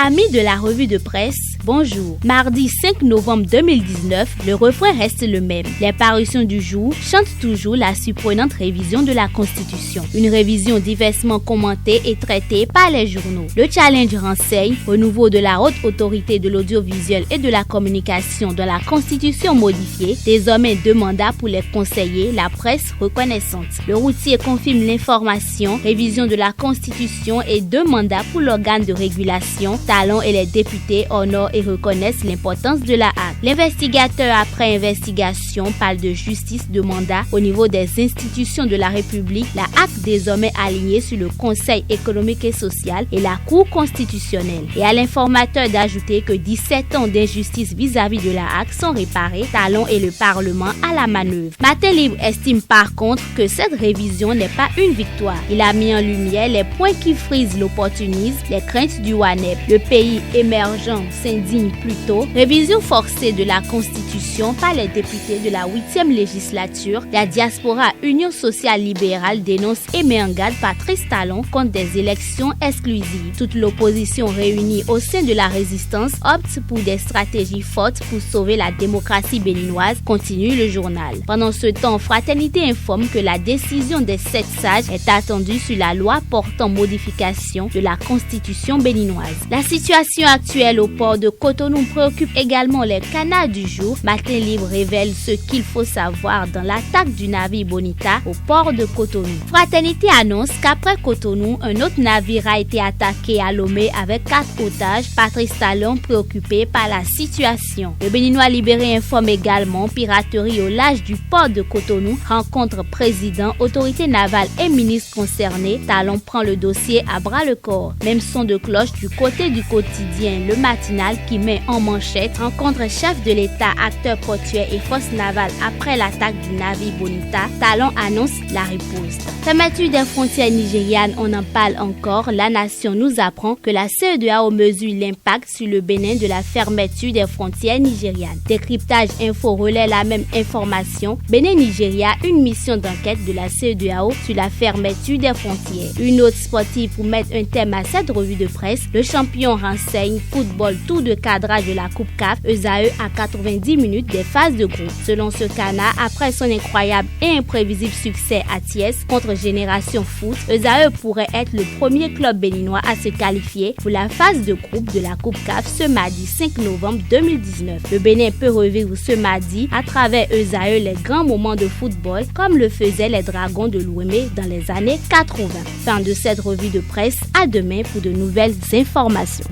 Amis de la revue de presse, bonjour. Mardi 5 novembre 2019, le refrain reste le même. Les parutions du jour chantent toujours la surprenante révision de la Constitution. Une révision diversement commentée et traitée par les journaux. Le challenge renseigne renouveau de la haute autorité de l'audiovisuel et de la communication dans la Constitution modifiée, désormais 2 mandats pour les conseillers, la presse reconnaissante. Le routier confirme l'information, révision de la Constitution et 2 mandats pour l'organe de régulation. Talon et les députés honorent et reconnaissent l'importance de la HAC. L'investigateur après investigation parle de justice de mandat au niveau des institutions de la République, la HAC désormais alignée sur le Conseil économique et social et la Cour constitutionnelle. Et à l'informateur d'ajouter que 17 ans d'injustice vis-à-vis de la HAC sont réparés, Talon et le Parlement à la manœuvre. Matin Libre estime par contre que cette révision n'est pas une victoire. Il a mis en lumière les points qui frisent l'opportunisme, les craintes du WANEP. Le pays émergent s'indigne plutôt. Révision forcée de la Constitution par les députés de la 8e législature. La diaspora Union sociale libérale dénonce et met en garde Patrice Talon contre des élections exclusives. Toute l'opposition réunie au sein de la résistance opte pour des stratégies fortes pour sauver la démocratie béninoise, continue le journal. Pendant ce temps, Fraternité informe que la décision des 7 sages est attendue sur la loi portant modification de la Constitution béninoise. La situation actuelle au port de Cotonou préoccupe également les canards du jour. Matin Libre révèle ce qu'il faut savoir dans l'attaque du navire Bonita au port de Cotonou. Fraternité annonce qu'après Cotonou, un autre navire a été attaqué à Lomé avec 4 otages. Patrice Talon préoccupé par la situation. Le Béninois libéré informe également piraterie au large du port de Cotonou, rencontre président, autorité navale et ministre concernés. Talon prend le dossier à bras le corps. Même son de cloche du côté du quotidien Le Matinal qui met en manchette rencontre chef de l'État, acteur portuaire et force navale après l'attaque du navire Bonita. Talon annonce la riposte. Fermeture des frontières nigérianes, on en parle encore. La Nation nous apprend que la CEDEAO mesure l'impact sur le Bénin de la fermeture des frontières nigérianes. Décryptage Info relaie la même information. Bénin-Nigeria, une mission d'enquête de la CEDEAO sur la fermeture des frontières. Une note sportive pour mettre un thème à cette revue de presse. Le champion renseigne football tour de cadrage de la Coupe CAF, ESAE à 90 minutes des phases de groupe. Selon ce canard, après son incroyable et imprévisible succès à Thiès contre Génération Foot, ESAE pourrait être le premier club béninois à se qualifier pour la phase de groupe de la Coupe CAF ce mardi 5 novembre 2019. Le Bénin peut revivre ce mardi à travers ESAE les grands moments de football comme le faisaient les Dragons de Louémé dans les années 80. Fin de cette revue de presse, à demain pour de nouvelles informations.